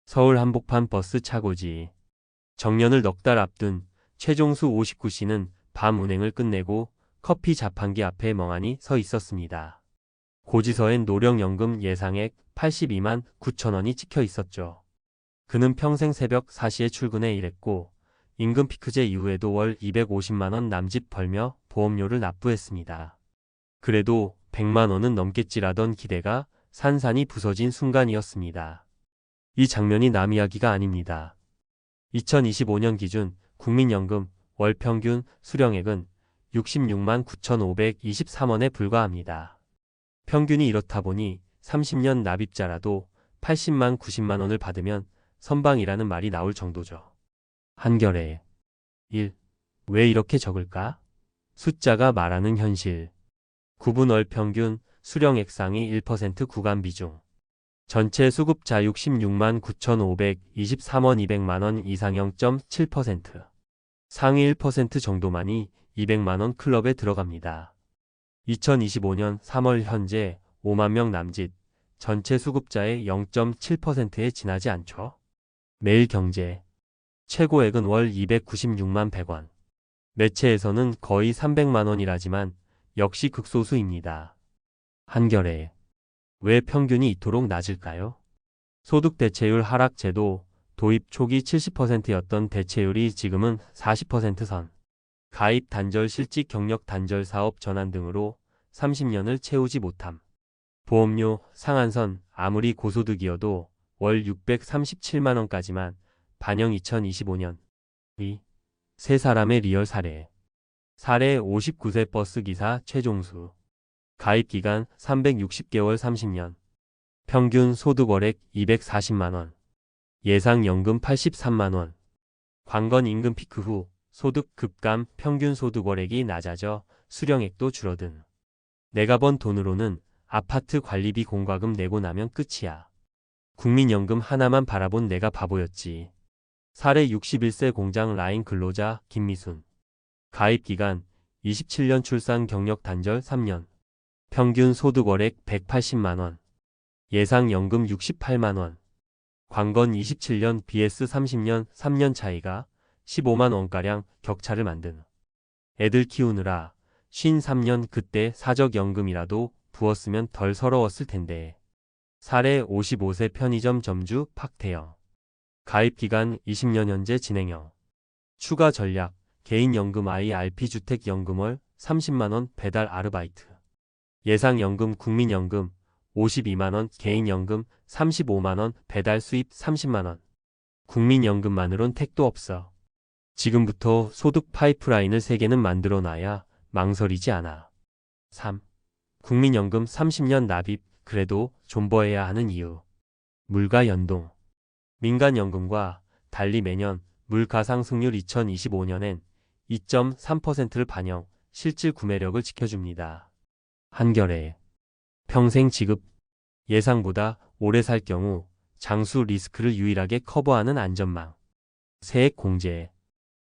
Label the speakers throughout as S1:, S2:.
S1: 서울 한복판 버스 차고지. 정년을 넉 달 앞둔 최종수 59씨는 밤 운행을 끝내고 커피 자판기 앞에 멍하니 서 있었습니다. 고지서엔 노령연금 예상액 82만 9천 원이 찍혀 있었죠. 그는 평생 새벽 4시에 출근해 일했고 임금 피크제 이후에도 월 250만 원 남짓 벌며 보험료를 납부했습니다. 그래도 100만 원은 넘겠지라던 기대가 산산이 부서진 순간이었습니다. 이 장면이 남 이야기가 아닙니다. 2025년 기준 국민연금 월 평균 수령액은 66만 9,523원에 불과합니다. 평균이 이렇다 보니 30년 납입자라도 80만 90만 원을 받으면 선방이라는 말이 나올 정도죠. 한겨레 1. 왜 이렇게 적을까? 숫자가 말하는 현실. 구분 월 평균 수령액 상위 1% 구간 비중. 전체 수급자 66만 9,523원 200만 원 이상 0.7%. 상위 1% 정도만이 200만 원 클럽에 들어갑니다. 2025년 3월 현재 5만 명 남짓, 전체 수급자의 0.7%에 지나지 않죠. 매일경제. 최고액은 월 296만 100원. 매체에서는 거의 300만 원이라지만 역시 극소수입니다. 한겨레. 왜 평균이 이토록 낮을까요? 소득 대체율 하락 제도 도입 초기 70%였던 대체율이 지금은 40% 선. 가입 단절 실직 경력 단절 사업 전환 등으로 30년을 채우지 못함. 보험료 상한선 아무리 고소득이어도 월 637만 원까지만 반영 2025년. 이 세 사람의 리얼 사례. 사례 59세 버스기사 최종수. 가입 기간 360개월 30년. 평균 소득월액 240만 원. 예상 연금 83만 원. 관건 임금 피크 후 소득 급감 평균 소득월액이 낮아져 수령액도 줄어든. 내가 번 돈으로는 아파트 관리비 공과금 내고 나면 끝이야. 국민연금 하나만 바라본 내가 바보였지. 사례 61세 공장 라인 근로자 김미순. 가입 기간 27년 출산 경력 단절 3년. 평균 소득월액 180만 원. 예상 연금 68만 원. 관건 27년 vs 30년 3년 차이가 15만 원가량 격차를 만든. 애들 키우느라 53년 그때 사적연금이라도 부었으면 덜 서러웠을 텐데. 사례 55세 편의점 점주 박태영. 가입 기간 20년 현재 진행형. 추가 전략 개인연금 IRP주택연금월 30만 원 배달 아르바이트. 예상연금 국민연금 52만 원 개인연금 35만 원 배달 수입 30만 원. 국민연금만으론 택도 없어. 지금부터 소득 파이프라인을 3개는 만들어 놔야 망설이지 않아. 3. 국민연금 30년 납입 그래도 존버해야 하는 이유. 물가 연동. 민간연금과 달리 매년 물가 상승률 2025년엔 2.3%를 반영, 실질 구매력을 지켜줍니다. 한겨레. 평생 지급. 예상보다 오래 살 경우 장수 리스크를 유일하게 커버하는 안전망. 세액 공제.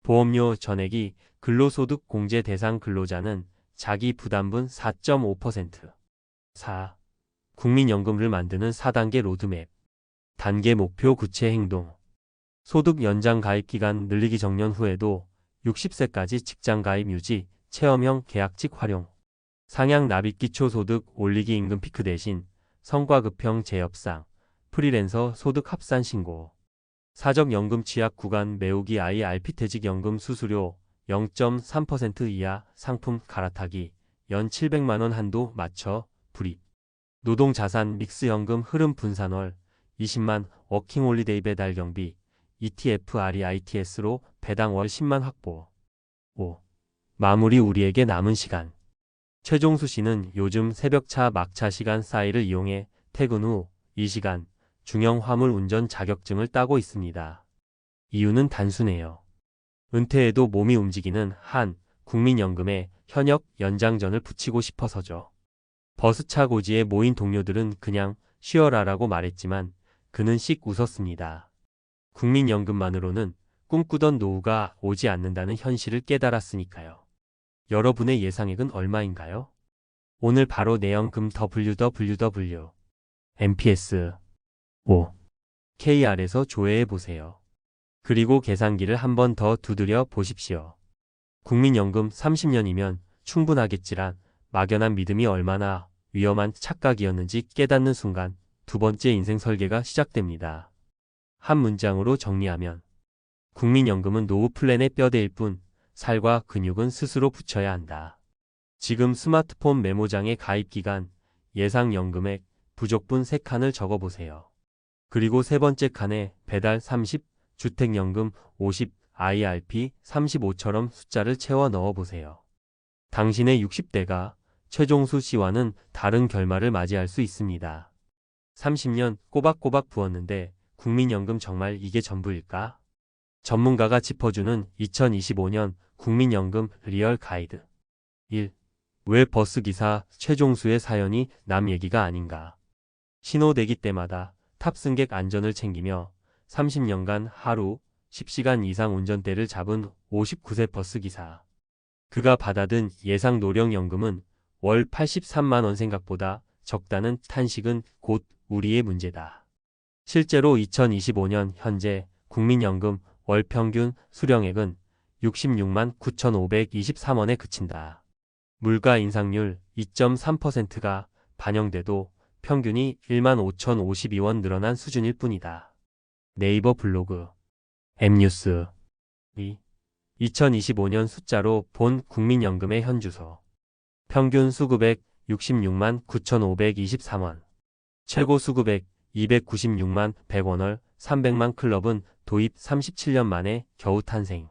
S1: 보험료 전액이 근로소득 공제 대상 근로자는 자기 부담분 4.5%. 4. 국민연금을 만드는 4단계 로드맵. 단계 목표 구체 행동. 소득 연장 가입 기간 늘리기 정년 후에도 60세까지 직장 가입 유지, 체험형 계약직 활용. 상향 납입 기초소득 올리기 임금 피크 대신 성과급형 재협상, 프리랜서 소득 합산 신고. 사적연금 취약 구간 메우기 IRP 퇴직연금 수수료 0.3% 이하 상품 갈아타기 연 700만 원 한도 맞춰 불입. 노동자산 믹스연금 흐름 분산월 20만 워킹홀리데이 배달 경비 ETF REITS로 배당 월 10만 확보. 5. 마무리 우리에게 남은 시간. 최종수 씨는 요즘 새벽차 막차 시간 사이를 이용해 퇴근 후 이 시간 중형 화물 운전 자격증을 따고 있습니다. 이유는 단순해요. 은퇴해도 몸이 움직이는 한 국민연금에 현역 연장전을 붙이고 싶어서죠. 버스차 고지에 모인 동료들은 그냥 쉬어라라고 말했지만 그는 씩 웃었습니다. 국민연금만으로는 꿈꾸던 노후가 오지 않는다는 현실을 깨달았으니까요. 여러분의 예상액은 얼마인가요? 오늘 바로 내연금 www.mps 5 KR에서 조회해 보세요. 그리고 계산기를 한 번 더 두드려 보십시오. 국민연금 30년이면 충분하겠지란 막연한 믿음이 얼마나 위험한 착각이었는지 깨닫는 순간 두 번째 인생 설계가 시작됩니다. 한 문장으로 정리하면 국민연금은 노후 플랜의 뼈대일 뿐 살과 근육은 스스로 붙여야 한다. 지금 스마트폰 메모장에 가입기간, 예상연금액, 부족분 3칸을 적어보세요. 그리고 세 번째 칸에 배달 30, 주택연금 50, IRP 35처럼 숫자를 채워 넣어보세요. 당신의 60대가 최종수 씨와는 다른 결말을 맞이할 수 있습니다. 30년 꼬박꼬박 부었는데 국민연금 정말 이게 전부일까? 전문가가 짚어주는 2025년 국민연금 리얼 가이드. 1. 왜 버스기사 최종수의 사연이 남 얘기가 아닌가? 신호대기 때마다 탑승객 안전을 챙기며 30년간 하루 10시간 이상 운전대를 잡은 59세 버스기사. 그가 받아든 예상 노령연금은 월 83만 원. 생각보다 적다는 탄식은 곧 우리의 문제다. 실제로 2025년 현재 국민연금 월 평균 수령액은 66만 9,523원에 그친다. 물가 인상률 2.3%가 반영돼도 평균이 1만 5,052원 늘어난 수준일 뿐이다. 네이버 블로그 M뉴스 2025년 숫자로 본 국민연금의 현주소. 평균 수급액 66만 9,523원. 최고 수급액 296만 100원을 300만 클럽은 도입 37년 만에 겨우 탄생.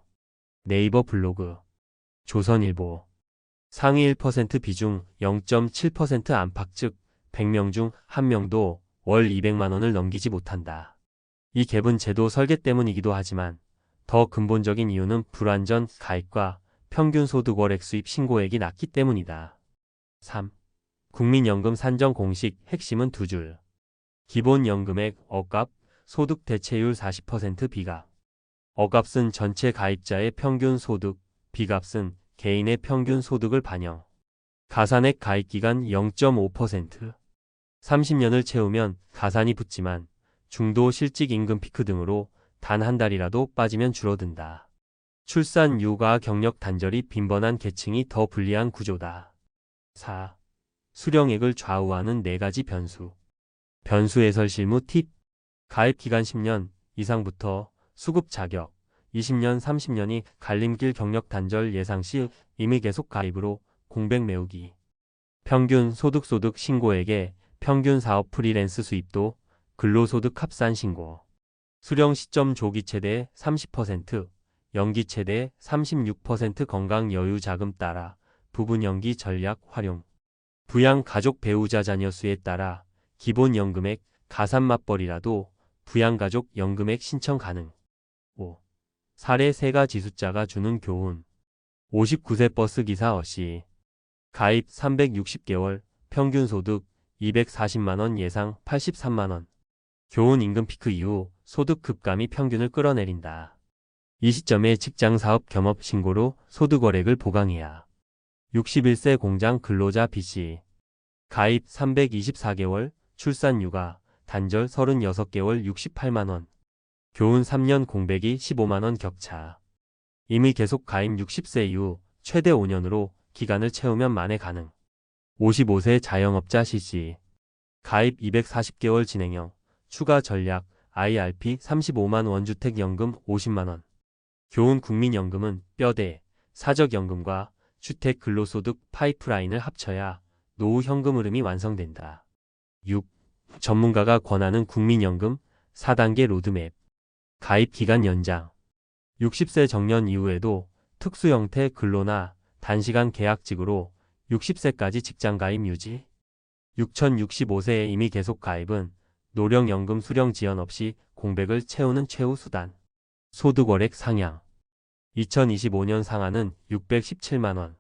S1: 네이버 블로그 조선일보 상위 1% 비중 0.7% 안팎 즉 100명 중 1명도 월 200만 원을 넘기지 못한다. 이 갭은 제도 설계 때문이기도 하지만 더 근본적인 이유는 불완전 가입과 평균 소득 월액 수입 신고액이 낮기 때문이다. 3. 국민연금 산정 공식 핵심은 두 줄. 기본연금액 억값, 소득 대체율 40% 비값. 억값은 전체 가입자의 평균 소득, 비값은 개인의 평균 소득을 반영. 가산액 가입기간 0.5%. 30년을 채우면 가산이 붙지만 중도 실직 임금 피크 등으로 단 한 달이라도 빠지면 줄어든다. 출산, 육아, 경력 단절이 빈번한 계층이 더 불리한 구조다. 4. 수령액을 좌우하는 4가지 변수. 변수 해설 실무 팁. 가입기간 10년 이상부터 수급 자격, 20년, 30년이 갈림길 경력 단절 예상 시 이미 계속 가입으로 공백 메우기. 평균 소득 신고액에 평균 사업 프리랜스 수입도 근로소득 합산 신고. 수령 시점 조기 최대 30%, 연기 최대 36% 건강 여유 자금 따라 부분 연기 전략 활용. 부양 가족 배우자 자녀 수에 따라 기본 연금액 가산 맞벌이라도 부양가족 연금액 신청 가능. 5. 사례 3가지 숫자가 주는 교훈. 59세 버스기사 어씨. 가입 360개월, 평균 소득 240만원 예상 83만원. 교훈 임금 피크 이후 소득 급감이 평균을 끌어내린다. 이 시점에 직장 사업 겸업 신고로 소득 월액을 보강해야. 61세 공장 근로자 B씨. 가입 324개월, 출산 육아, 단절 36개월 68만원. 교훈 3년 공백이 15만원 격차. 이미 계속 가입 60세 이후 최대 5년으로 기간을 채우면 만회 가능. 55세 자영업자 C씨. 가입 240개월 진행형, 추가 전략, IRP 35만 원주택연금 50만원. 교훈 국민연금은 뼈대, 사적연금과 주택 근로소득 파이프라인을 합쳐야 노후 현금 흐름이 완성된다. 6. 전문가가 권하는 국민연금 4단계 로드맵. 가입 기간 연장. 60세 정년 이후에도 특수 형태 근로나 단시간 계약직으로 60세까지 직장 가입 유지. 6065세에 이미 계속 가입은 노령연금 수령 지연 없이 공백을 채우는 최후 수단. 소득월액 상향. 2025년 상한은 617만원.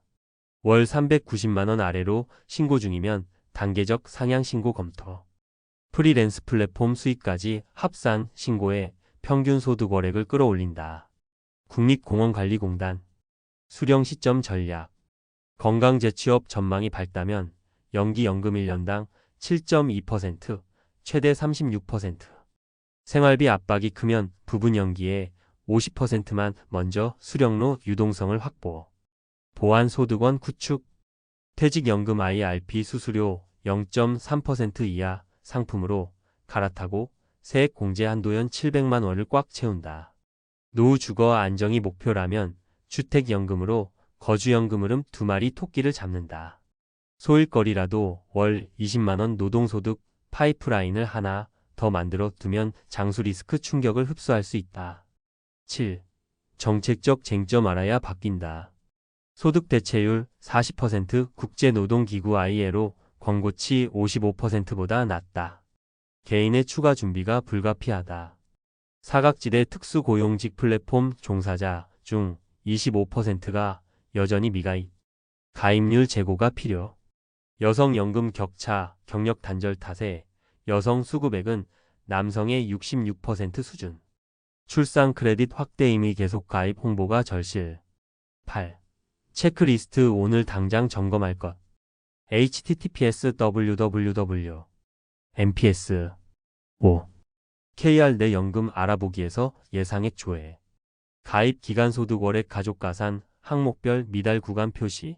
S1: 월 390만원 아래로 신고 중이면 단계적 상향 신고 검토. 프리랜스 플랫폼 수익까지 합산 신고해 평균 소득 월액을 끌어올린다. 국립공원관리공단. 수령 시점 전략. 건강 재취업 전망이 밝다면 연기 연금 1년당 7.2%, 최대 36%. 생활비 압박이 크면 부분 연기에 50%만 먼저 수령로 유동성을 확보. 보완 소득원 구축. 퇴직연금 IRP 수수료 0.3% 이하 상품으로 갈아타고 세액 공제 한도연 700만 원을 꽉 채운다. 노후 주거 안정이 목표라면 주택연금으로 거주연금 흐름 2마리 토끼를 잡는다. 소일거리라도 월 20만 원 노동소득 파이프라인을 하나 더 만들어 두면 장수 리스크 충격을 흡수할 수 있다. 7. 정책적 쟁점 알아야 바뀐다. 소득 대체율 40% 국제노동기구 ILO 권고치 55%보다 낮다. 개인의 추가 준비가 불가피하다. 사각지대 특수고용직 플랫폼 종사자 중 25%가 여전히 미가입. 가입률 제고가 필요. 여성연금 격차, 경력 단절 탓에 여성 수급액은 남성의 66% 수준. 출산 크레딧 확대 의미 계속 가입 홍보가 절실. 8. 체크리스트 오늘 당장 점검할 것. https://www. mps. 5. KR 내 연금 알아보기에서 예상액 조회. 가입 기간 소득 월액 가족 가산 항목별 미달 구간 표시.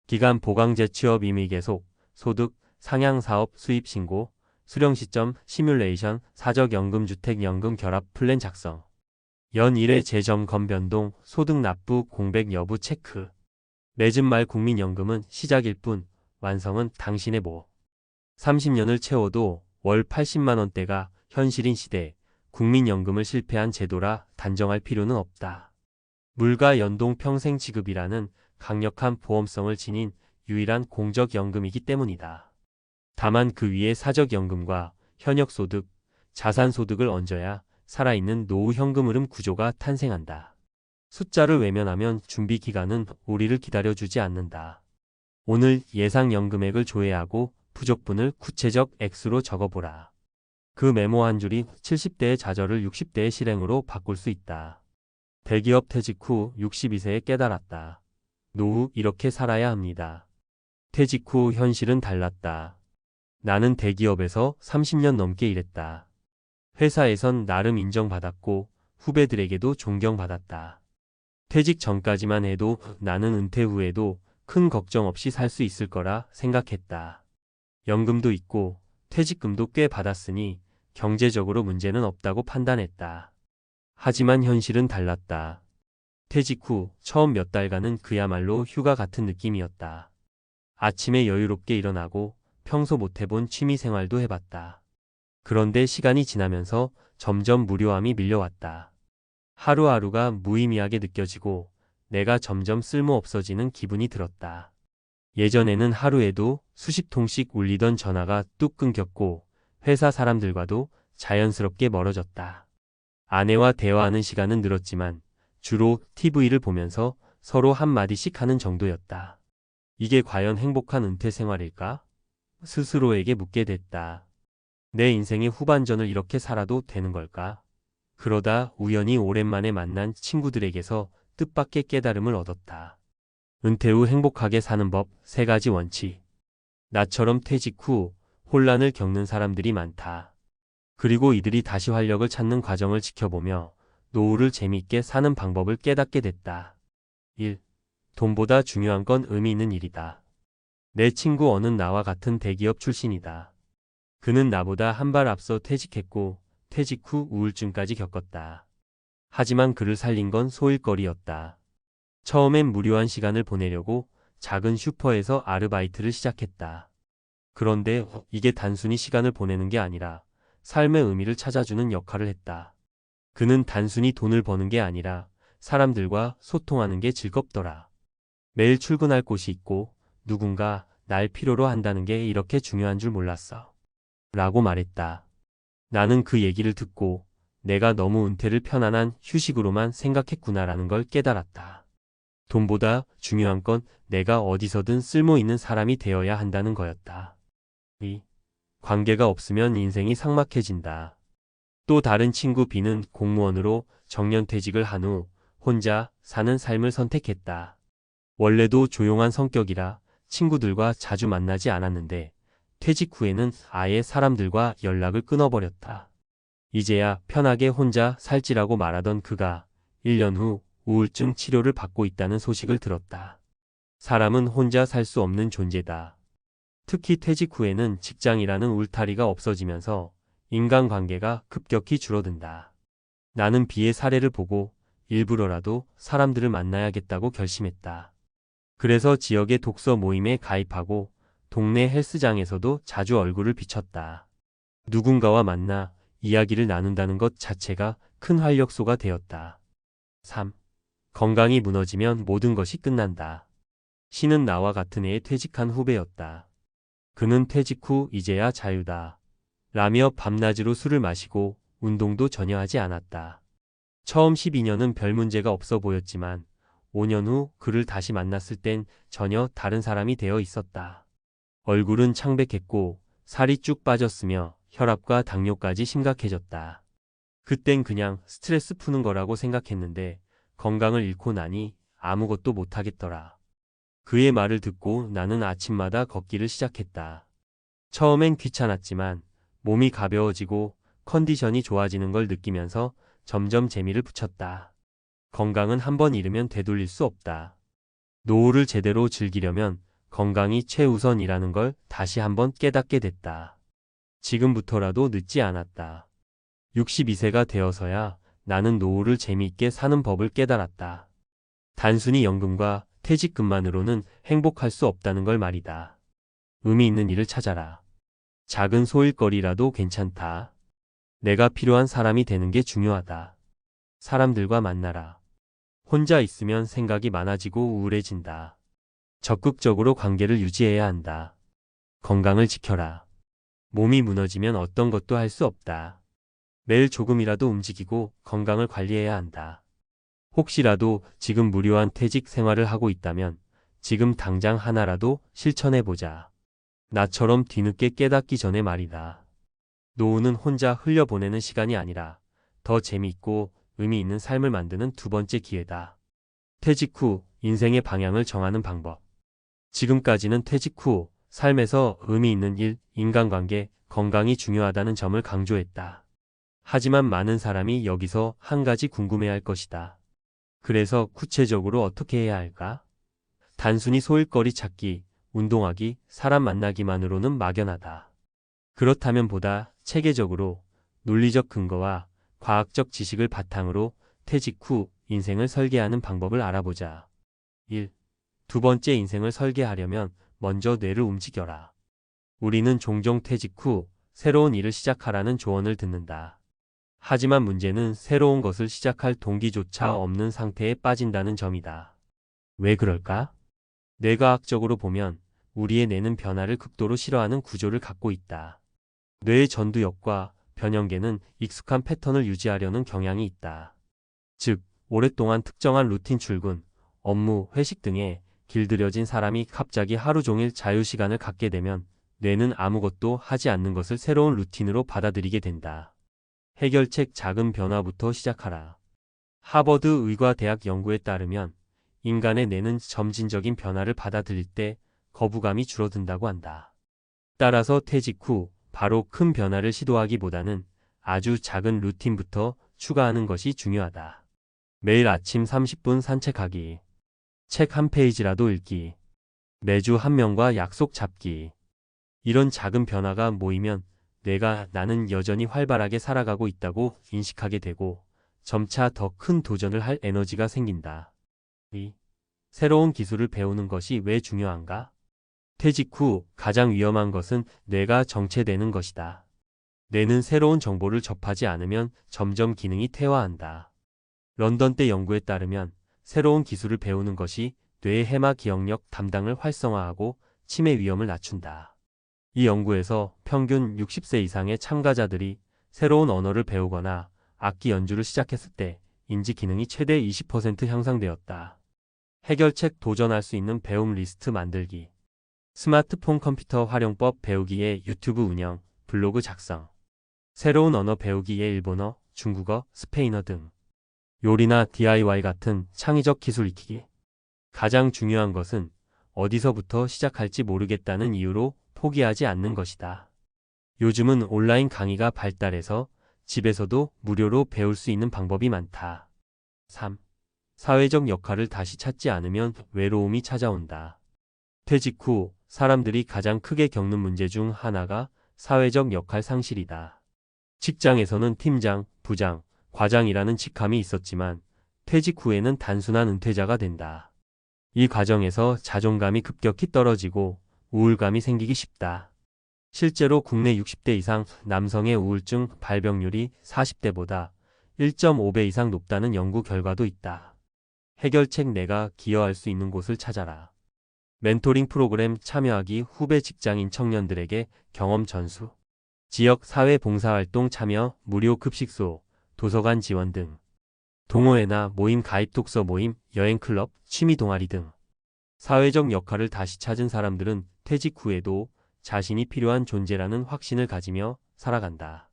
S1: 기간 보강 재취업 이미 계속 소득 상향 사업 수입 신고 수령 시점 시뮬레이션 사적연금 주택연금 결합 플랜 작성. 연 1회 재점검 변동 소득 납부 공백 여부 체크. 맺은 말 국민연금은 시작일 뿐 완성은 당신의 모. 30년을 채워도 월 80만 원대가 현실인 시대 국민연금을 실패한 제도라 단정할 필요는 없다. 물가 연동 평생 지급이라는 강력한 보험성을 지닌 유일한 공적연금이기 때문이다. 다만 그 위에 사적연금과 현역소득, 자산소득을 얹어야 살아있는 노후 현금 흐름 구조가 탄생한다. 숫자를 외면하면 준비기간은 우리를 기다려주지 않는다. 오늘 예상연금액을 조회하고 부족분을 구체적 액수로 적어보라. 그 메모 한 줄이 70대의 좌절을 60대의 실행으로 바꿀 수 있다. 대기업 퇴직 후 62세에 깨달았다. 노후 이렇게 살아야 합니다. 퇴직 후 현실은 달랐다. 나는 대기업에서 30년 넘게 일했다. 회사에선 나름 인정받았고 후배들에게도 존경받았다. 퇴직 전까지만 해도 나는 은퇴 후에도 큰 걱정 없이 살 수 있을 거라 생각했다. 연금도 있고 퇴직금도 꽤 받았으니 경제적으로 문제는 없다고 판단했다. 하지만 현실은 달랐다. 퇴직 후 처음 몇 달간은 그야말로 휴가 같은 느낌이었다. 아침에 여유롭게 일어나고 평소 못해본 취미생활도 해봤다. 그런데 시간이 지나면서 점점 무료함이 밀려왔다. 하루하루가 무의미하게 느껴지고 내가 점점 쓸모없어지는 기분이 들었다. 예전에는 하루에도 수십 통씩 울리던 전화가 뚝 끊겼고 회사 사람들과도 자연스럽게 멀어졌다. 아내와 대화하는 시간은 늘었지만 주로 TV를 보면서 서로 한마디씩 하는 정도였다. 이게 과연 행복한 은퇴 생활일까? 스스로에게 묻게 됐다. 내 인생의 후반전을 이렇게 살아도 되는 걸까? 그러다 우연히 오랜만에 만난 친구들에게서 뜻밖의 깨달음을 얻었다. 은퇴 후 행복하게 사는 법 3가지 원칙. 나처럼 퇴직 후 혼란을 겪는 사람들이 많다. 그리고 이들이 다시 활력을 찾는 과정을 지켜보며 노후를 재미있게 사는 방법을 깨닫게 됐다. 1. 돈보다 중요한 건 의미 있는 일이다. 내 친구 어는 나와 같은 대기업 출신이다. 그는 나보다 한 발 앞서 퇴직했고 퇴직 후 우울증까지 겪었다. 하지만 그를 살린 건 소일거리였다. 처음엔 무료한 시간을 보내려고 작은 슈퍼에서 아르바이트를 시작했다. 그런데 이게 단순히 시간을 보내는 게 아니라 삶의 의미를 찾아주는 역할을 했다. 그는 단순히 돈을 버는 게 아니라 사람들과 소통하는 게 즐겁더라. 매일 출근할 곳이 있고 누군가 날 필요로 한다는 게 이렇게 중요한 줄 몰랐어. 라고 말했다. 나는 그 얘기를 듣고 내가 너무 은퇴를 편안한 휴식으로만 생각했구나라는 걸 깨달았다. 돈보다 중요한 건 내가 어디서든 쓸모있는 사람이 되어야 한다는 거였다. 이 관계가 없으면 인생이 삭막해진다. 또 다른 친구 B는 공무원으로 정년퇴직을 한 후 혼자 사는 삶을 선택했다. 원래도 조용한 성격이라 친구들과 자주 만나지 않았는데 퇴직 후에는 아예 사람들과 연락을 끊어버렸다. 이제야 편하게 혼자 살지라고 말하던 그가 1년 후 우울증 치료를 받고 있다는 소식을 들었다. 사람은 혼자 살 수 없는 존재다. 특히 퇴직 후에는 직장이라는 울타리가 없어지면서 인간관계가 급격히 줄어든다. 나는 비의 사례를 보고 일부러라도 사람들을 만나야겠다고 결심했다. 그래서 지역의 독서 모임에 가입하고 동네 헬스장에서도 자주 얼굴을 비쳤다. 누군가와 만나 이야기를 나눈다는 것 자체가 큰 활력소가 되었다. 3. 건강이 무너지면 모든 것이 끝난다. 신은 나와 같은 해에 퇴직한 후배였다. 그는 퇴직 후 이제야 자유다. 라며 밤낮으로 술을 마시고 운동도 전혀 하지 않았다. 처음 12년은 별 문제가 없어 보였지만 5년 후 그를 다시 만났을 땐 전혀 다른 사람이 되어 있었다. 얼굴은 창백했고 살이 쭉 빠졌으며 혈압과 당뇨까지 심각해졌다. 그땐 그냥 스트레스 푸는 거라고 생각했는데 건강을 잃고 나니 아무것도 못하겠더라. 그의 말을 듣고 나는 아침마다 걷기를 시작했다. 처음엔 귀찮았지만 몸이 가벼워지고 컨디션이 좋아지는 걸 느끼면서 점점 재미를 붙였다. 건강은 한번 잃으면 되돌릴 수 없다. 노후를 제대로 즐기려면 건강이 최우선이라는 걸 다시 한번 깨닫게 됐다. 지금부터라도 늦지 않았다. 62세가 되어서야 나는 노후를 재미있게 사는 법을 깨달았다. 단순히 연금과 퇴직금만으로는 행복할 수 없다는 걸 말이다. 의미 있는 일을 찾아라. 작은 소일거리라도 괜찮다. 내가 필요한 사람이 되는 게 중요하다. 사람들과 만나라. 혼자 있으면 생각이 많아지고 우울해진다. 적극적으로 관계를 유지해야 한다. 건강을 지켜라. 몸이 무너지면 어떤 것도 할 수 없다. 매일 조금이라도 움직이고 건강을 관리해야 한다. 혹시라도 지금 무료한 퇴직 생활을 하고 있다면 지금 당장 하나라도 실천해보자. 나처럼 뒤늦게 깨닫기 전에 말이다. 노후는 혼자 흘려보내는 시간이 아니라 더 재미있고 의미 있는 삶을 만드는 두 번째 기회다. 퇴직 후 인생의 방향을 정하는 방법. 지금까지는 퇴직 후 삶에서 의미 있는 일, 인간관계, 건강이 중요하다는 점을 강조했다. 하지만 많은 사람이 여기서 한 가지 궁금해할 것이다. 그래서 구체적으로 어떻게 해야 할까? 단순히 소일거리 찾기, 운동하기, 사람 만나기만으로는 막연하다. 그렇다면 보다 체계적으로 논리적 근거와 과학적 지식을 바탕으로 퇴직 후 인생을 설계하는 방법을 알아보자. 1. 두 번째 인생을 설계하려면 먼저 뇌를 움직여라. 우리는 종종 퇴직 후 새로운 일을 시작하라는 조언을 듣는다. 하지만 문제는 새로운 것을 시작할 동기조차 없는 상태에 빠진다는 점이다. 왜 그럴까? 뇌과학적으로 보면 우리의 뇌는 변화를 극도로 싫어하는 구조를 갖고 있다. 뇌의 전두엽과 변형계는 익숙한 패턴을 유지하려는 경향이 있다. 즉, 오랫동안 특정한 루틴 출근, 업무, 회식 등에 길들여진 사람이 갑자기 하루 종일 자유시간을 갖게 되면 뇌는 아무것도 하지 않는 것을 새로운 루틴으로 받아들이게 된다. 해결책 작은 변화부터 시작하라. 하버드 의과대학 연구에 따르면 인간의 뇌는 점진적인 변화를 받아들일 때 거부감이 줄어든다고 한다. 따라서 퇴직 후 바로 큰 변화를 시도하기보다는 아주 작은 루틴부터 추가하는 것이 중요하다. 매일 아침 30분 산책하기, 책 한 페이지라도 읽기, 매주 한 명과 약속 잡기. 이런 작은 변화가 모이면 뇌가 나는 여전히 활발하게 살아가고 있다고 인식하게 되고 점차 더 큰 도전을 할 에너지가 생긴다. 2. 새로운 기술을 배우는 것이 왜 중요한가? 퇴직 후 가장 위험한 것은 뇌가 정체되는 것이다. 뇌는 새로운 정보를 접하지 않으면 점점 기능이 퇴화한다. 런던대 연구에 따르면 새로운 기술을 배우는 것이 뇌의 해마 기억력 담당을 활성화하고 치매 위험을 낮춘다. 이 연구에서 평균 60세 이상의 참가자들이 새로운 언어를 배우거나 악기 연주를 시작했을 때 인지 기능이 최대 20% 향상되었다. 해결책 도전할 수 있는 배움 리스트 만들기. 스마트폰 컴퓨터 활용법 배우기에 유튜브 운영, 블로그 작성. 새로운 언어 배우기에 일본어, 중국어, 스페인어 등. 요리나 DIY 같은 창의적 기술 익히기. 가장 중요한 것은 어디서부터 시작할지 모르겠다는 이유로 포기하지 않는 것이다. 요즘은 온라인 강의가 발달해서 집에서도 무료로 배울 수 있는 방법이 많다. 3. 사회적 역할을 다시 찾지 않으면 외로움이 찾아온다. 퇴직 후 사람들이 가장 크게 겪는 문제 중 하나가 사회적 역할 상실이다. 직장에서는 팀장, 부장, 과장이라는 직함이 있었지만 퇴직 후에는 단순한 은퇴자가 된다. 이 과정에서 자존감이 급격히 떨어지고 우울감이 생기기 쉽다. 실제로 국내 60대 이상 남성의 우울증 발병률이 40대보다 1.5배 이상 높다는 연구 결과도 있다. 해결책 내가 기여할 수 있는 곳을 찾아라. 멘토링 프로그램 참여하기 후배 직장인 청년들에게 경험 전수. 지역 사회 봉사활동 참여, 무료 급식소, 도서관 지원 등. 동호회나 모임 가입 독서 모임, 여행 클럽, 취미 동아리 등. 사회적 역할을 다시 찾은 사람들은 퇴직 후에도 자신이 필요한 존재라는 확신을 가지며 살아간다.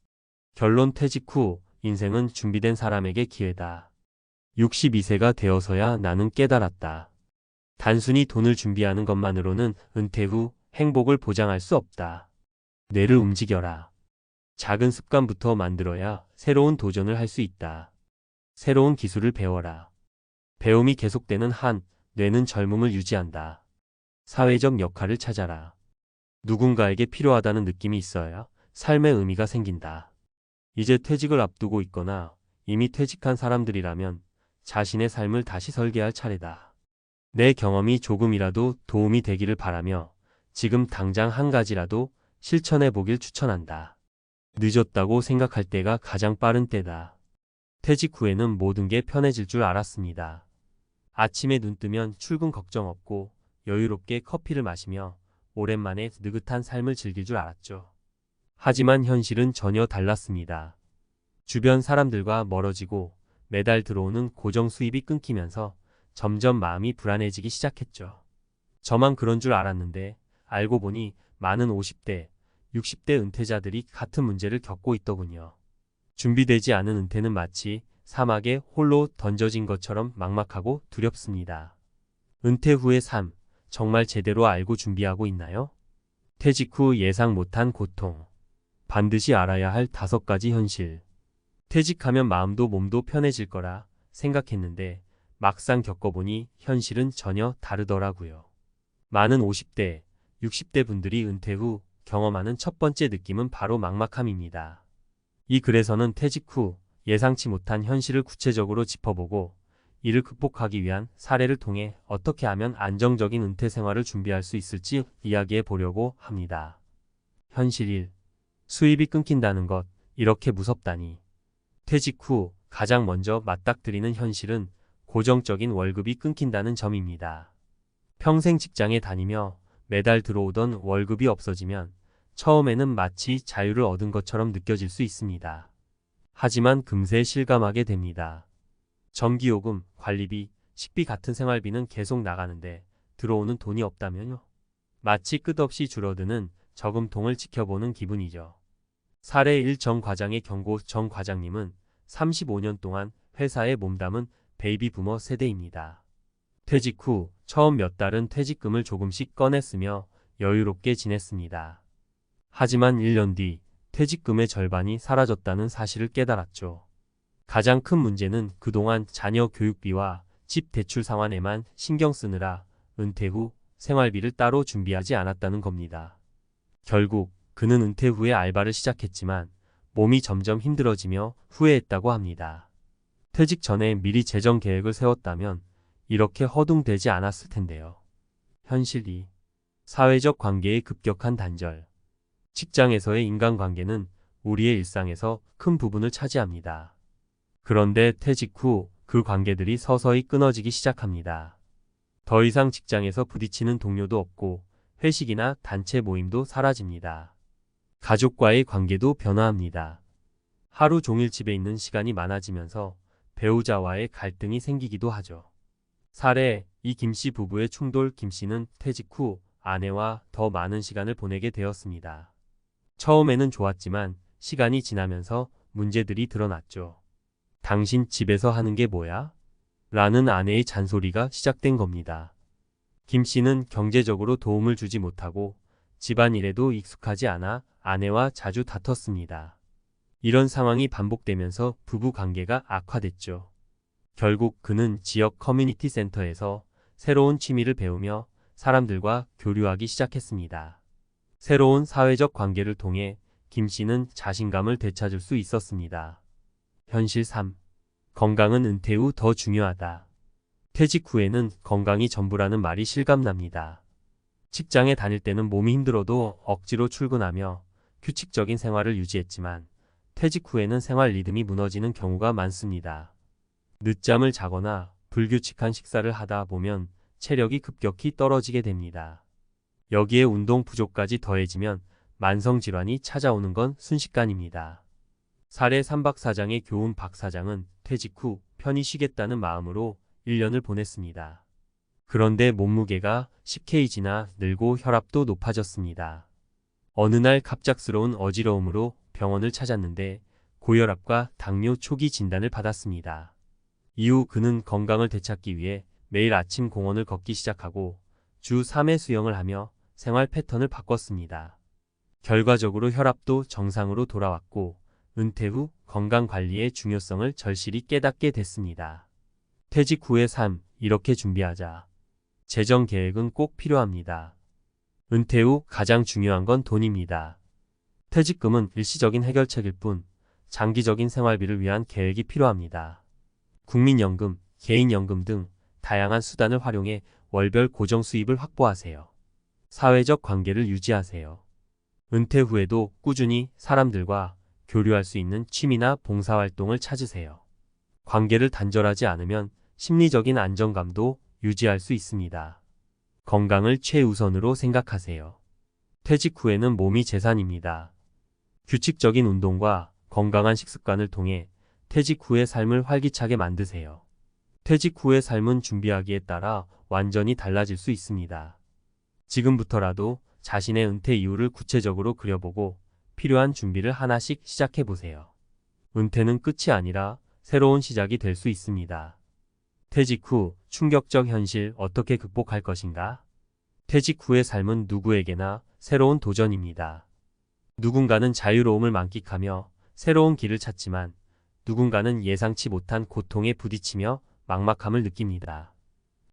S1: 결론 퇴직 후 인생은 준비된 사람에게 기회다. 62세가 되어서야 나는 깨달았다. 단순히 돈을 준비하는 것만으로는 은퇴 후 행복을 보장할 수 없다. 뇌를 움직여라. 작은 습관부터 만들어야 새로운 도전을 할 수 있다. 새로운 기술을 배워라. 배움이 계속되는 한 뇌는 젊음을 유지한다. 사회적 역할을 찾아라. 누군가에게 필요하다는 느낌이 있어야 삶의 의미가 생긴다. 이제 퇴직을 앞두고 있거나 이미 퇴직한 사람들이라면 자신의 삶을 다시 설계할 차례다. 내 경험이 조금이라도 도움이 되기를 바라며 지금 당장 한 가지라도 실천해 보길 추천한다. 늦었다고 생각할 때가 가장 빠른 때다. 퇴직 후에는 모든 게 편해질 줄 알았습니다. 아침에 눈 뜨면 출근 걱정 없고 여유롭게 커피를 마시며 오랜만에 느긋한 삶을 즐길 줄 알았죠. 하지만 현실은 전혀 달랐습니다. 주변 사람들과 멀어지고 매달 들어오는 고정 수입이 끊기면서 점점 마음이 불안해지기 시작했죠. 저만 그런 줄 알았는데 알고 보니 많은 50대, 60대 은퇴자들이 같은 문제를 겪고 있더군요. 준비되지 않은 은퇴는 마치 사막에 홀로 던져진 것처럼 막막하고 두렵습니다. 은퇴 후의 삶, 정말 제대로 알고 준비하고 있나요? 퇴직 후 예상 못한 고통. 반드시 알아야 할 5가지 현실. 퇴직하면 마음도 몸도 편해질 거라 생각했는데 막상 겪어보니 현실은 전혀 다르더라고요. 많은 50대, 60대 분들이 은퇴 후 경험하는 첫 번째 느낌은 바로 막막함입니다. 이 글에서는 퇴직 후 예상치 못한 현실을 구체적으로 짚어보고 이를 극복하기 위한 사례를 통해 어떻게 하면 안정적인 은퇴 생활을 준비할 수 있을지 이야기해 보려고 합니다. 현실 1. 수입이 끊긴다는 것, 이렇게 무섭다니. 퇴직 후 가장 먼저 맞닥뜨리는 현실은 고정적인 월급이 끊긴다는 점입니다. 평생 직장에 다니며 매달 들어오던 월급이 없어지면 처음에는 마치 자유를 얻은 것처럼 느껴질 수 있습니다. 하지만 금세 실감하게 됩니다. 전기요금, 관리비, 식비 같은 생활비는 계속 나가는데 들어오는 돈이 없다면요? 마치 끝없이 줄어드는 저금통을 지켜보는 기분이죠. 사례 1 정 과장의 경고. 정 과장님은 35년 동안 회사에 몸담은 베이비 부머 세대입니다. 퇴직 후 처음 몇 달은 퇴직금을 조금씩 꺼냈으며 여유롭게 지냈습니다. 하지만 1년 뒤 퇴직금의 절반이 사라졌다는 사실을 깨달았죠. 가장 큰 문제는 그동안 자녀 교육비와 집 대출 상환에만 신경 쓰느라 은퇴 후 생활비를 따로 준비하지 않았다는 겁니다. 결국 그는 은퇴 후에 알바를 시작했지만 몸이 점점 힘들어지며 후회했다고 합니다. 퇴직 전에 미리 재정 계획을 세웠다면 이렇게 허둥대지 않았을 텐데요. 현실 2. 사회적 관계의 급격한 단절. 직장에서의 인간관계는 우리의 일상에서 큰 부분을 차지합니다. 그런데 퇴직 후 그 관계들이 서서히 끊어지기 시작합니다. 더 이상 직장에서 부딪히는 동료도 없고 회식이나 단체 모임도 사라집니다. 가족과의 관계도 변화합니다. 하루 종일 집에 있는 시간이 많아지면서 배우자와의 갈등이 생기기도 하죠. 사례 이 김씨 부부의 충돌. 김씨는 퇴직 후 아내와 더 많은 시간을 보내게 되었습니다. 처음에는 좋았지만 시간이 지나면서 문제들이 드러났죠. 당신 집에서 하는 게 뭐야? 라는 아내의 잔소리가 시작된 겁니다. 김 씨는 경제적으로 도움을 주지 못하고 집안일에도 익숙하지 않아 아내와 자주 다퉜습니다. 이런 상황이 반복되면서 부부 관계가 악화됐죠. 결국 그는 지역 커뮤니티 센터에서 새로운 취미를 배우며 사람들과 교류하기 시작했습니다. 새로운 사회적 관계를 통해 김 씨는 자신감을 되찾을 수 있었습니다. 현실 3. 건강은 은퇴 후 더 중요하다. 퇴직 후에는 건강이 전부라는 말이 실감납니다. 직장에 다닐 때는 몸이 힘들어도 억지로 출근하며 규칙적인 생활을 유지했지만 퇴직 후에는 생활 리듬이 무너지는 경우가 많습니다. 늦잠을 자거나 불규칙한 식사를 하다 보면 체력이 급격히 떨어지게 됩니다. 여기에 운동 부족까지 더해지면 만성질환이 찾아오는 건 순식간입니다. 사례 3박 사장의 교훈 박 사장은 퇴직 후 편히 쉬겠다는 마음으로 1년을 보냈습니다. 그런데 몸무게가 10kg나 늘고 혈압도 높아졌습니다. 어느 날 갑작스러운 어지러움으로 병원을 찾았는데 고혈압과 당뇨 초기 진단을 받았습니다. 이후 그는 건강을 되찾기 위해 매일 아침 공원을 걷기 시작하고 주 3회 수영을 하며 생활 패턴을 바꿨습니다. 결과적으로 혈압도 정상으로 돌아왔고 은퇴 후 건강 관리의 중요성을 절실히 깨닫게 됐습니다. 퇴직 후의 삶, 이렇게 준비하자. 재정 계획은 꼭 필요합니다. 은퇴 후 가장 중요한 건 돈입니다. 퇴직금은 일시적인 해결책일 뿐 장기적인 생활비를 위한 계획이 필요합니다. 국민연금, 개인연금 등 다양한 수단을 활용해 월별 고정 수입을 확보하세요. 사회적 관계를 유지하세요. 은퇴 후에도 꾸준히 사람들과 교류할 수 있는 취미나 봉사활동을 찾으세요. 관계를 단절하지 않으면 심리적인 안정감도 유지할 수 있습니다. 건강을 최우선으로 생각하세요. 퇴직 후에는 몸이 재산입니다. 규칙적인 운동과 건강한 식습관을 통해 퇴직 후의 삶을 활기차게 만드세요. 퇴직 후의 삶은 준비하기에 따라 완전히 달라질 수 있습니다. 지금부터라도 자신의 은퇴 이후를 구체적으로 그려보고 필요한 준비를 하나씩 시작해보세요. 은퇴는 끝이 아니라 새로운 시작이 될 수 있습니다. 퇴직 후 충격적 현실 어떻게 극복할 것인가? 퇴직 후의 삶은 누구에게나 새로운 도전입니다. 누군가는 자유로움을 만끽하며 새로운 길을 찾지만 누군가는 예상치 못한 고통에 부딪히며 막막함을 느낍니다.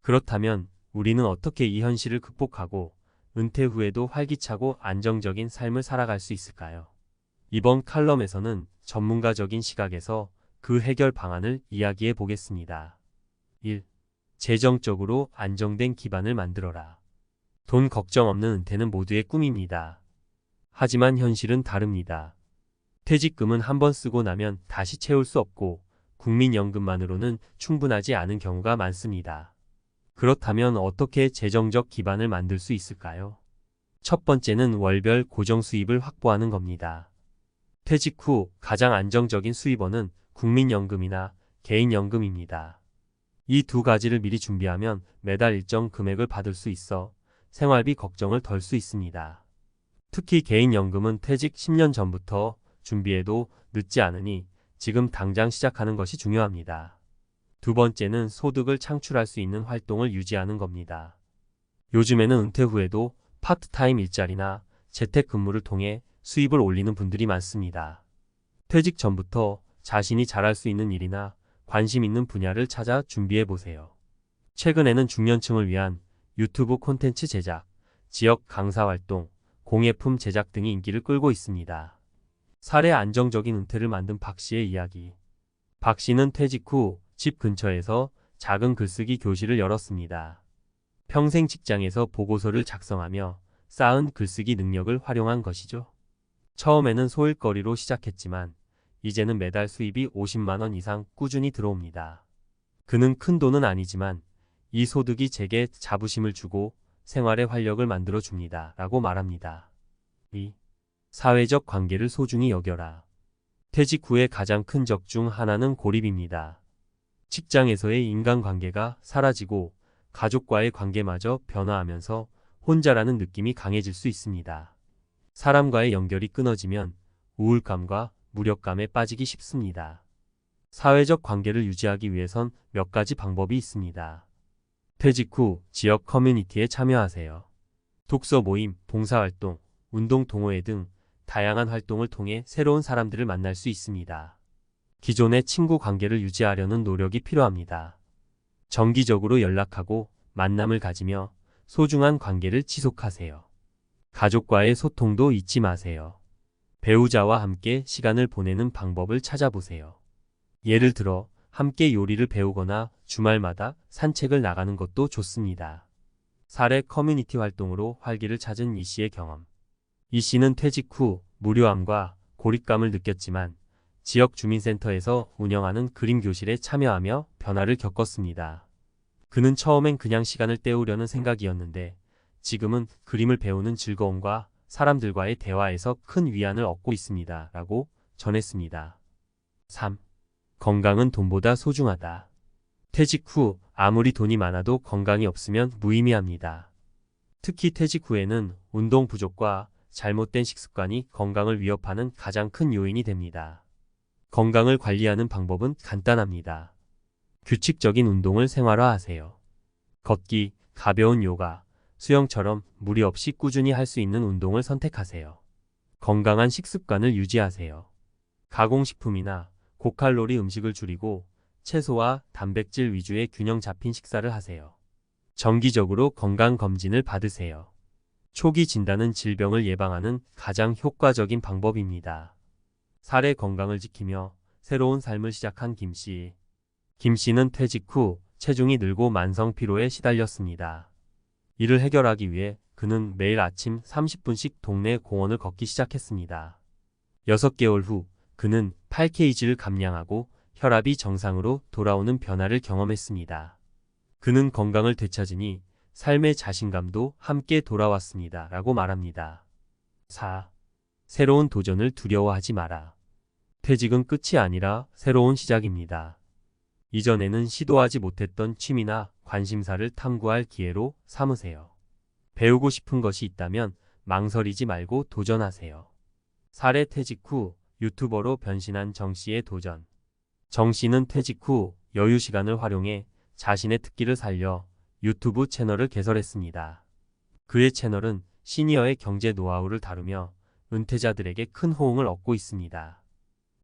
S1: 그렇다면 우리는 어떻게 이 현실을 극복하고 은퇴 후에도 활기차고 안정적인 삶을 살아갈 수 있을까요? 이번 칼럼에서는 전문가적인 시각에서 그 해결 방안을 이야기해 보겠습니다. 1. 재정적으로 안정된 기반을 만들어라. 돈 걱정 없는 은퇴는 모두의 꿈입니다. 하지만 현실은 다릅니다. 퇴직금은 한번 쓰고 나면 다시 채울 수 없고 국민연금만으로는 충분하지 않은 경우가 많습니다. 그렇다면 어떻게 재정적 기반을 만들 수 있을까요? 첫 번째는 월별 고정 수입을 확보하는 겁니다. 퇴직 후 가장 안정적인 수입원은 국민연금이나 개인연금입니다. 이 두 가지를 미리 준비하면 매달 일정 금액을 받을 수 있어 생활비 걱정을 덜 수 있습니다. 특히 개인연금은 퇴직 10년 전부터 준비해도 늦지 않으니 지금 당장 시작하는 것이 중요합니다. 두 번째는 소득을 창출할 수 있는 활동을 유지하는 겁니다. 요즘에는 은퇴 후에도 파트타임 일자리나 재택근무를 통해 수입을 올리는 분들이 많습니다. 퇴직 전부터 자신이 잘할 수 있는 일이나 관심 있는 분야를 찾아 준비해 보세요. 최근에는 중년층을 위한 유튜브 콘텐츠 제작, 지역 강사 활동, 공예품 제작 등이 인기를 끌고 있습니다. 사례 안정적인 은퇴를 만든 박 씨의 이야기. 박 씨는 퇴직 후 집 근처에서 작은 글쓰기 교실을 열었습니다. 평생 직장에서 보고서를 작성하며 쌓은 글쓰기 능력을 활용한 것이죠. 처음에는 소일거리로 시작했지만 이제는 매달 수입이 50만 원 이상 꾸준히 들어옵니다. 그는 큰 돈은 아니지만 이 소득이 제게 자부심을 주고 생활의 활력을 만들어 줍니다. 라고 말합니다. 2. 사회적 관계를 소중히 여겨라. 퇴직 후의 가장 큰 적 중 하나는 고립입니다. 직장에서의 인간관계가 사라지고 가족과의 관계마저 변화하면서 혼자라는 느낌이 강해질 수 있습니다. 사람과의 연결이 끊어지면 우울감과 무력감에 빠지기 쉽습니다. 사회적 관계를 유지하기 위해선 몇 가지 방법이 있습니다. 퇴직 후 지역 커뮤니티에 참여하세요. 독서 모임, 봉사활동, 운동 동호회 등 다양한 활동을 통해 새로운 사람들을 만날 수 있습니다. 기존의 친구 관계를 유지하려는 노력이 필요합니다. 정기적으로 연락하고 만남을 가지며 소중한 관계를 지속하세요. 가족과의 소통도 잊지 마세요. 배우자와 함께 시간을 보내는 방법을 찾아보세요. 예를 들어 함께 요리를 배우거나 주말마다 산책을 나가는 것도 좋습니다. 사례 커뮤니티 활동으로 활기를 찾은 이 씨의 경험. 이 씨는 퇴직 후 무료함과 고립감을 느꼈지만 지역 주민센터에서 운영하는 그림 교실에 참여하며 변화를 겪었습니다. 그는 처음엔 그냥 시간을 때우려는 생각이었는데 지금은 그림을 배우는 즐거움과 사람들과의 대화에서 큰 위안을 얻고 있습니다. 라고 전했습니다. 3. 건강은 돈보다 소중하다. 퇴직 후 아무리 돈이 많아도 건강이 없으면 무의미합니다. 특히 퇴직 후에는 운동 부족과 잘못된 식습관이 건강을 위협하는 가장 큰 요인이 됩니다. 건강을 관리하는 방법은 간단합니다. 규칙적인 운동을 생활화하세요. 걷기, 가벼운 요가, 수영처럼 무리 없이 꾸준히 할 수 있는 운동을 선택하세요. 건강한 식습관을 유지하세요. 가공식품이나 고칼로리 음식을 줄이고 채소와 단백질 위주의 균형 잡힌 식사를 하세요. 정기적으로 건강검진을 받으세요. 초기 진단은 질병을 예방하는 가장 효과적인 방법입니다. 사례 건강을 지키며 새로운 삶을 시작한 김 씨. 김 씨는 퇴직 후 체중이 늘고 만성 피로에 시달렸습니다. 이를 해결하기 위해 그는 매일 아침 30분씩 동네 공원을 걷기 시작했습니다. 6개월 후 그는 8kg를 감량하고 혈압이 정상으로 돌아오는 변화를 경험했습니다. 그는 건강을 되찾으니 삶의 자신감도 함께 돌아왔습니다. 라고 말합니다. 4. 새로운 도전을 두려워하지 마라. 퇴직은 끝이 아니라 새로운 시작입니다. 이전에는 시도하지 못했던 취미나 관심사를 탐구할 기회로 삼으세요. 배우고 싶은 것이 있다면 망설이지 말고 도전하세요. 사례 퇴직 후 유튜버로 변신한 정 씨의 도전. 정 씨는 퇴직 후 여유 시간을 활용해 자신의 특기를 살려 유튜브 채널을 개설했습니다. 그의 채널은 시니어의 경제 노하우를 다루며 은퇴자들에게 큰 호응을 얻고 있습니다.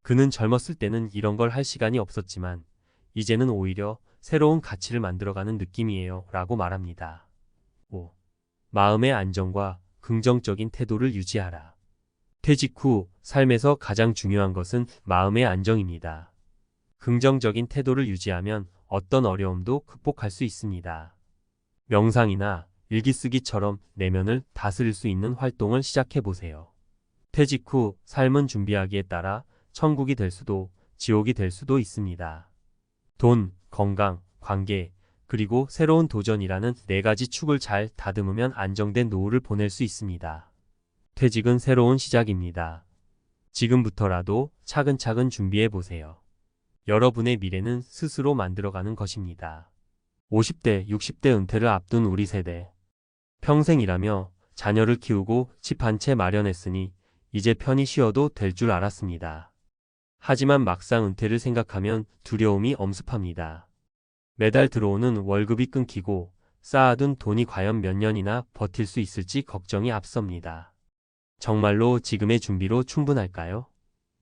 S1: 그는 젊었을 때는 이런 걸 할 시간이 없었지만 이제는 오히려 새로운 가치를 만들어가는 느낌이에요. 라고 말합니다. 5. 마음의 안정과 긍정적인 태도를 유지하라. 퇴직 후 삶에서 가장 중요한 것은 마음의 안정입니다. 긍정적인 태도를 유지하면 어떤 어려움도 극복할 수 있습니다. 명상이나 일기쓰기처럼 내면을 다스릴 수 있는 활동을 시작해보세요. 퇴직 후 삶은 준비하기에 따라 천국이 될 수도 지옥이 될 수도 있습니다. 돈, 건강, 관계, 그리고 새로운 도전이라는 4가지 축을 잘 다듬으면 안정된 노후를 보낼 수 있습니다. 퇴직은 새로운 시작입니다. 지금부터라도 차근차근 준비해보세요. 여러분의 미래는 스스로 만들어가는 것입니다. 50대, 60대 은퇴를 앞둔 우리 세대. 평생 일하며 자녀를 키우고 집 한 채 마련했으니 이제 편히 쉬어도 될 줄 알았습니다. 하지만 막상 은퇴를 생각하면 두려움이 엄습합니다. 매달 들어오는 월급이 끊기고 쌓아둔 돈이 과연 몇 년이나 버틸 수 있을지 걱정이 앞섭니다. 정말로 지금의 준비로 충분할까요?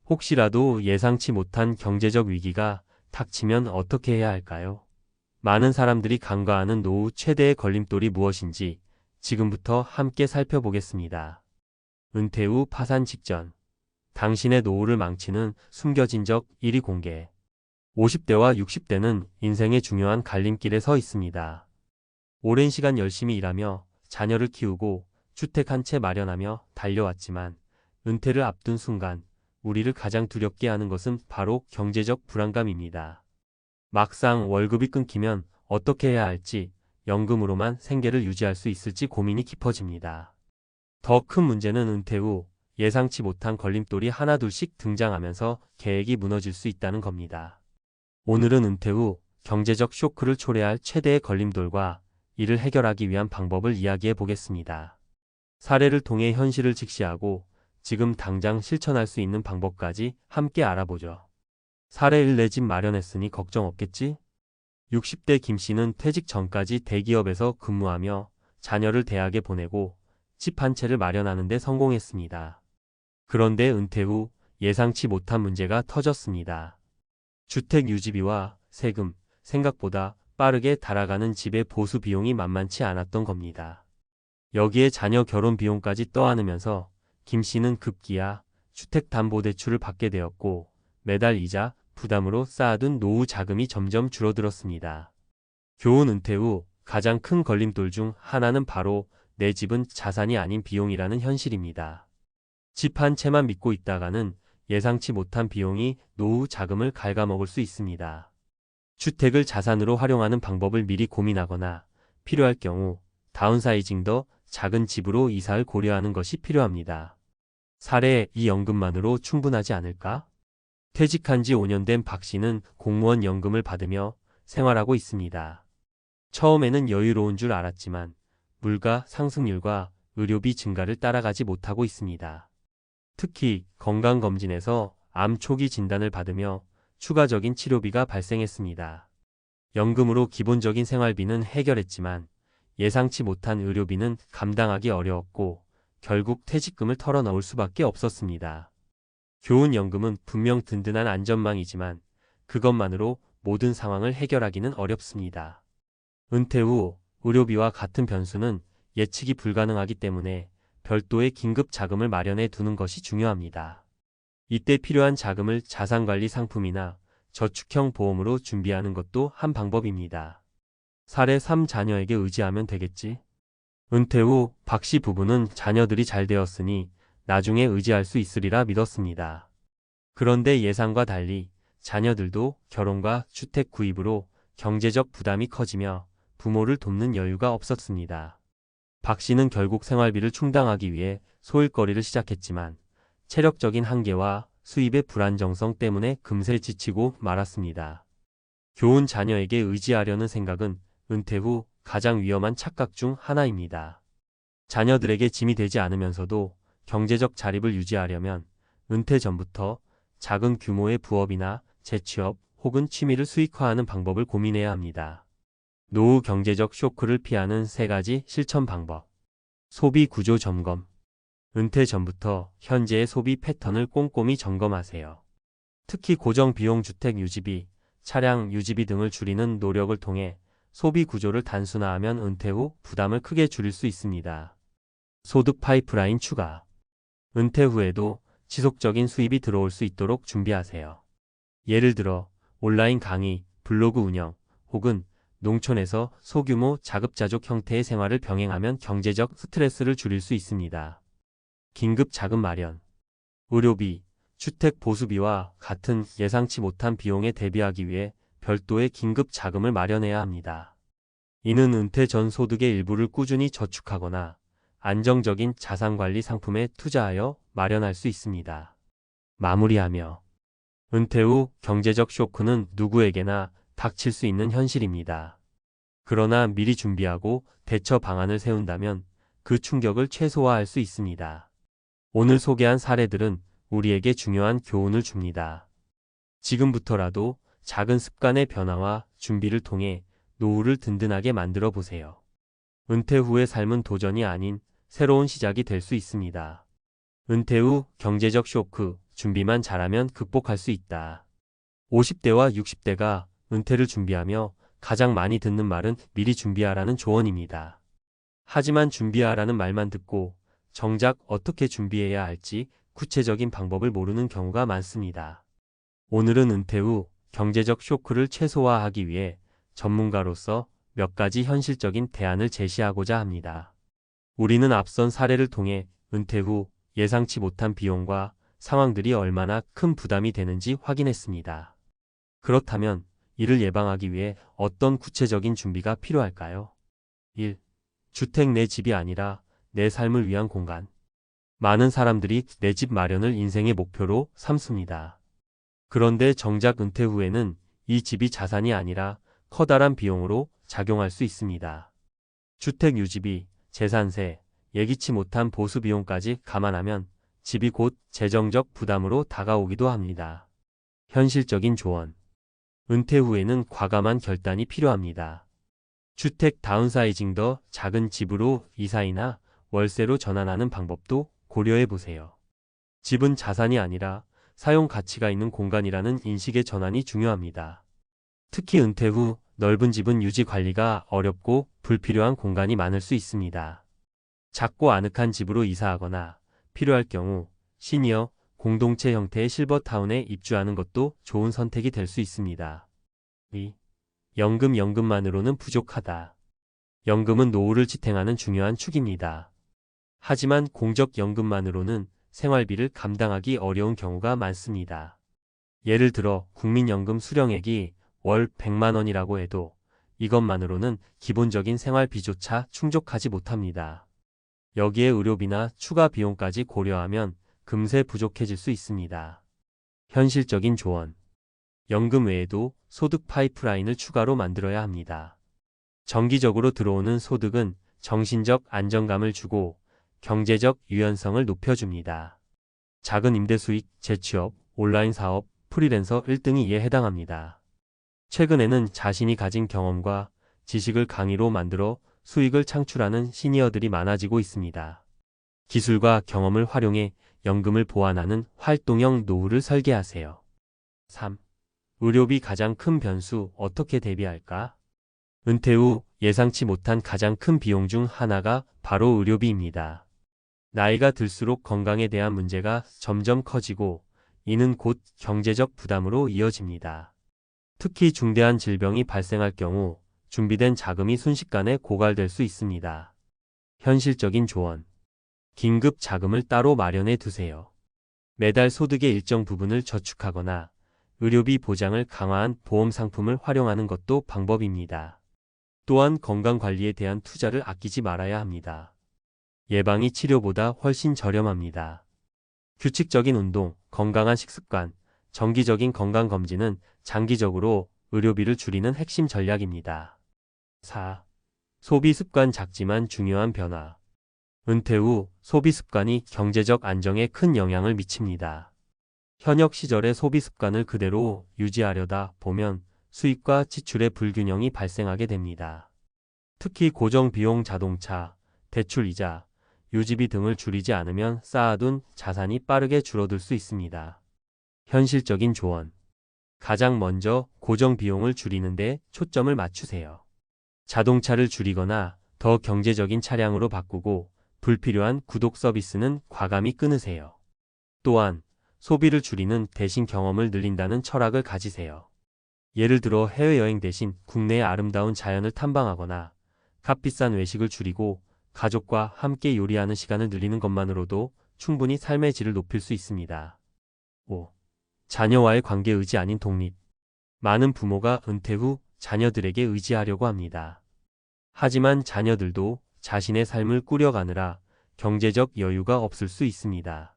S1: 혹시라도 예상치 못한 경제적 위기가 닥치면 어떻게 해야 할까요? 많은 사람들이 간과하는 노후 최대의 걸림돌이 무엇인지 지금부터 함께 살펴보겠습니다. 은퇴 후 파산 직전. 당신의 노후를 망치는 숨겨진 적 1위 공개. 50대와 60대는 인생의 중요한 갈림길에 서 있습니다. 오랜 시간 열심히 일하며 자녀를 키우고 주택 한 채 마련하며 달려왔지만 은퇴를 앞둔 순간 우리를 가장 두렵게 하는 것은 바로 경제적 불안감입니다. 막상 월급이 끊기면 어떻게 해야 할지, 연금으로만 생계를 유지할 수 있을지 고민이 깊어집니다. 더 큰 문제는 은퇴 후 예상치 못한 걸림돌이 하나둘씩 등장하면서 계획이 무너질 수 있다는 겁니다. 오늘은 은퇴 후 경제적 쇼크를 초래할 최대의 걸림돌과 이를 해결하기 위한 방법을 이야기해 보겠습니다. 사례를 통해 현실을 직시하고 지금 당장 실천할 수 있는 방법까지 함께 알아보죠. 사례 1. 내 집 마련했으니 걱정 없겠지? 60대 김 씨는 퇴직 전까지 대기업에서 근무하며 자녀를 대학에 보내고 집 한 채를 마련하는 데 성공했습니다. 그런데 은퇴 후 예상치 못한 문제가 터졌습니다. 주택 유지비와 세금, 생각보다 빠르게 달아가는 집의 보수 비용이 만만치 않았던 겁니다. 여기에 자녀 결혼 비용까지 떠안으면서 김 씨는 급기야 주택담보대출을 받게 되었고 매달 이자 부담으로 쌓아둔 노후 자금이 점점 줄어들었습니다. 교훈 은퇴 후 가장 큰 걸림돌 중 하나는 바로 내 집은 자산이 아닌 비용이라는 현실입니다. 집 한 채만 믿고 있다가는 예상치 못한 비용이 노후 자금을 갉아먹을 수 있습니다. 주택을 자산으로 활용하는 방법을 미리 고민하거나 필요할 경우 다운사이징 더 작은 집으로 이사를 고려하는 것이 필요합니다. 사례 이 연금만으로 충분하지 않을까? 퇴직한 지 5년 된 박 씨는 공무원 연금을 받으며 생활하고 있습니다. 처음에는 여유로운 줄 알았지만 물가 상승률과 의료비 증가를 따라가지 못하고 있습니다. 특히 건강검진에서 암 초기 진단을 받으며 추가적인 치료비가 발생했습니다. 연금으로 기본적인 생활비는 해결했지만 예상치 못한 의료비는 감당하기 어려웠고 결국 퇴직금을 털어넣을 수밖에 없었습니다. 교훈 연금은 분명 든든한 안전망이지만 그것만으로 모든 상황을 해결하기는 어렵습니다. 은퇴 후 의료비와 같은 변수는 예측이 불가능하기 때문에 별도의 긴급 자금을 마련해 두는 것이 중요합니다. 이때 필요한 자금을 자산관리 상품이나 저축형 보험으로 준비하는 것도 한 방법입니다. 사례 3 자녀에게 의지하면 되겠지? 은퇴 후 박 씨 부부는 자녀들이 잘 되었으니 나중에 의지할 수 있으리라 믿었습니다. 그런데 예상과 달리 자녀들도 결혼과 주택 구입으로 경제적 부담이 커지며 부모를 돕는 여유가 없었습니다. 박 씨는 결국 생활비를 충당하기 위해 소일거리를 시작했지만 체력적인 한계와 수입의 불안정성 때문에 금세 지치고 말았습니다. 교훈 자녀에게 의지하려는 생각은 은퇴 후 가장 위험한 착각 중 하나입니다. 자녀들에게 짐이 되지 않으면서도 경제적 자립을 유지하려면 은퇴 전부터 작은 규모의 부업이나 재취업 혹은 취미를 수익화하는 방법을 고민해야 합니다. 노후 경제적 쇼크를 피하는 3가지 실천 방법. 소비 구조 점검. 은퇴 전부터 현재의 소비 패턴을 꼼꼼히 점검하세요. 특히 고정 비용 주택 유지비, 차량 유지비 등을 줄이는 노력을 통해 소비 구조를 단순화하면 은퇴 후 부담을 크게 줄일 수 있습니다. 소득 파이프라인 추가. 은퇴 후에도 지속적인 수입이 들어올 수 있도록 준비하세요. 예를 들어 온라인 강의, 블로그 운영, 혹은 농촌에서 소규모 자급자족 형태의 생활을 병행하면 경제적 스트레스를 줄일 수 있습니다. 긴급 자금 마련. 의료비, 주택 보수비와 같은 예상치 못한 비용에 대비하기 위해 별도의 긴급 자금을 마련해야 합니다. 이는 은퇴 전 소득의 일부를 꾸준히 저축하거나 안정적인 자산관리 상품에 투자하여 마련할 수 있습니다. 마무리하며 은퇴 후 경제적 쇼크는 누구에게나 닥칠 수 있는 현실입니다. 그러나 미리 준비하고 대처 방안을 세운다면 그 충격을 최소화할 수 있습니다. 오늘 소개한 사례들은 우리에게 중요한 교훈을 줍니다. 지금부터라도 작은 습관의 변화와 준비를 통해 노후를 든든하게 만들어 보세요. 은퇴 후의 삶은 도전이 아닌 새로운 시작이 될 수 있습니다. 은퇴 후 경제적 쇼크, 준비만 잘하면 극복할 수 있다. 50대와 60대가 은퇴를 준비하며 가장 많이 듣는 말은 미리 준비하라는 조언입니다. 하지만 준비하라는 말만 듣고 정작 어떻게 준비해야 할지 구체적인 방법을 모르는 경우가 많습니다. 오늘은 은퇴 후 경제적 쇼크를 최소화하기 위해 전문가로서 몇 가지 현실적인 대안을 제시하고자 합니다. 우리는 앞선 사례를 통해 은퇴 후 예상치 못한 비용과 상황들이 얼마나 큰 부담이 되는지 확인했습니다. 그렇다면 이를 예방하기 위해 어떤 구체적인 준비가 필요할까요? 1. 주택 내 집이 아니라 내 삶을 위한 공간. 많은 사람들이 내 집 마련을 인생의 목표로 삼습니다. 그런데 정작 은퇴 후에는 이 집이 자산이 아니라 커다란 비용으로 작용할 수 있습니다. 주택 유지비, 재산세, 예기치 못한 보수 비용까지 감안하면 집이 곧 재정적 부담으로 다가오기도 합니다. 현실적인 조언. 은퇴 후에는 과감한 결단이 필요합니다. 주택 다운사이징 더 작은 집으로 이사이나 월세로 전환하는 방법도 고려해 보세요. 집은 자산이 아니라 사용 가치가 있는 공간이라는 인식의 전환이 중요합니다. 특히 은퇴 후 넓은 집은 유지 관리가 어렵고 불필요한 공간이 많을 수 있습니다. 작고 아늑한 집으로 이사하거나 필요할 경우 시니어 공동체 형태의 실버타운에 입주하는 것도 좋은 선택이 될 수 있습니다. 2. 연금만으로는 부족하다. 연금은 노후를 지탱하는 중요한 축입니다. 하지만 공적 연금만으로는 생활비를 감당하기 어려운 경우가 많습니다. 예를 들어 국민연금 수령액이 월 100만 원이라고 해도 이것만으로는 기본적인 생활비조차 충족하지 못합니다. 여기에 의료비나 추가 비용까지 고려하면 금세 부족해질 수 있습니다. 현실적인 조언. 연금 외에도 소득 파이프라인을 추가로 만들어야 합니다. 정기적으로 들어오는 소득은 정신적 안정감을 주고 경제적 유연성을 높여줍니다. 작은 임대 수익, 재취업, 온라인 사업, 프리랜서 1등이 이에 해당합니다. 최근에는 자신이 가진 경험과 지식을 강의로 만들어 수익을 창출하는 시니어들이 많아지고 있습니다. 기술과 경험을 활용해 연금을 보완하는 활동형 노후를 설계하세요. 3. 의료비 가장 큰 변수 어떻게 대비할까? 은퇴 후 예상치 못한 가장 큰 비용 중 하나가 바로 의료비입니다. 나이가 들수록 건강에 대한 문제가 점점 커지고 이는 곧 경제적 부담으로 이어집니다. 특히 중대한 질병이 발생할 경우 준비된 자금이 순식간에 고갈될 수 있습니다. 현실적인 조언. 긴급 자금을 따로 마련해 두세요. 매달 소득의 일정 부분을 저축하거나 의료비 보장을 강화한 보험 상품을 활용하는 것도 방법입니다. 또한 건강관리에 대한 투자를 아끼지 말아야 합니다. 예방이 치료보다 훨씬 저렴합니다. 규칙적인 운동, 건강한 식습관, 정기적인 건강검진은 장기적으로 의료비를 줄이는 핵심 전략입니다. 4. 소비 습관 작지만 중요한 변화. 은퇴 후 소비 습관이 경제적 안정에 큰 영향을 미칩니다. 현역 시절의 소비 습관을 그대로 유지하려다 보면 수입과 지출의 불균형이 발생하게 됩니다. 특히 고정비용 자동차, 대출이자, 유지비 등을 줄이지 않으면 쌓아둔 자산이 빠르게 줄어들 수 있습니다. 현실적인 조언. 가장 먼저 고정비용을 줄이는 데 초점을 맞추세요. 자동차를 줄이거나 더 경제적인 차량으로 바꾸고 불필요한 구독 서비스는 과감히 끊으세요. 또한 소비를 줄이는 대신 경험을 늘린다는 철학을 가지세요. 예를 들어 해외여행 대신 국내의 아름다운 자연을 탐방하거나 값비싼 외식을 줄이고 가족과 함께 요리하는 시간을 늘리는 것만으로도 충분히 삶의 질을 높일 수 있습니다. 5. 자녀와의 관계 의지 아닌 독립. 많은 부모가 은퇴 후 자녀들에게 의지하려고 합니다. 하지만 자녀들도 자신의 삶을 꾸려가느라 경제적 여유가 없을 수 있습니다.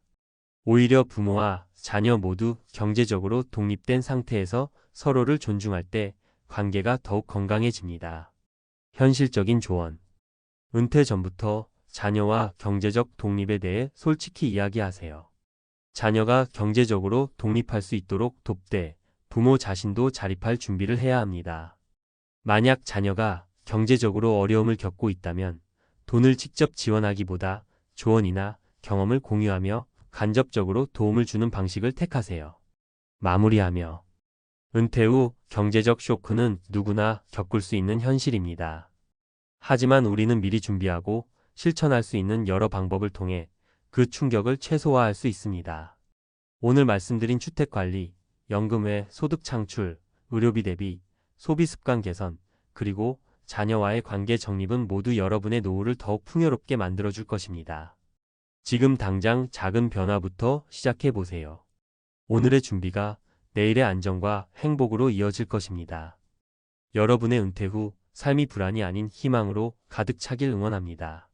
S1: 오히려 부모와 자녀 모두 경제적으로 독립된 상태에서 서로를 존중할 때 관계가 더욱 건강해집니다. 현실적인 조언. 은퇴 전부터 자녀와 경제적 독립에 대해 솔직히 이야기하세요. 자녀가 경제적으로 독립할 수 있도록 돕되 부모 자신도 자립할 준비를 해야 합니다. 만약 자녀가 경제적으로 어려움을 겪고 있다면 돈을 직접 지원하기보다 조언이나 경험을 공유하며 간접적으로 도움을 주는 방식을 택하세요. 마무리하며 은퇴 후 경제적 쇼크는 누구나 겪을 수 있는 현실입니다. 하지만 우리는 미리 준비하고 실천할 수 있는 여러 방법을 통해 그 충격을 최소화할 수 있습니다. 오늘 말씀드린 주택관리, 연금 외 소득 창출, 의료비 대비, 소비 습관 개선, 그리고 자녀와의 관계 정립은 모두 여러분의 노후를 더욱 풍요롭게 만들어줄 것입니다. 지금 당장 작은 변화부터 시작해 보세요. 오늘의 준비가 내일의 안정과 행복으로 이어질 것입니다. 여러분의 은퇴 후 삶이 불안이 아닌 희망으로 가득 차길 응원합니다.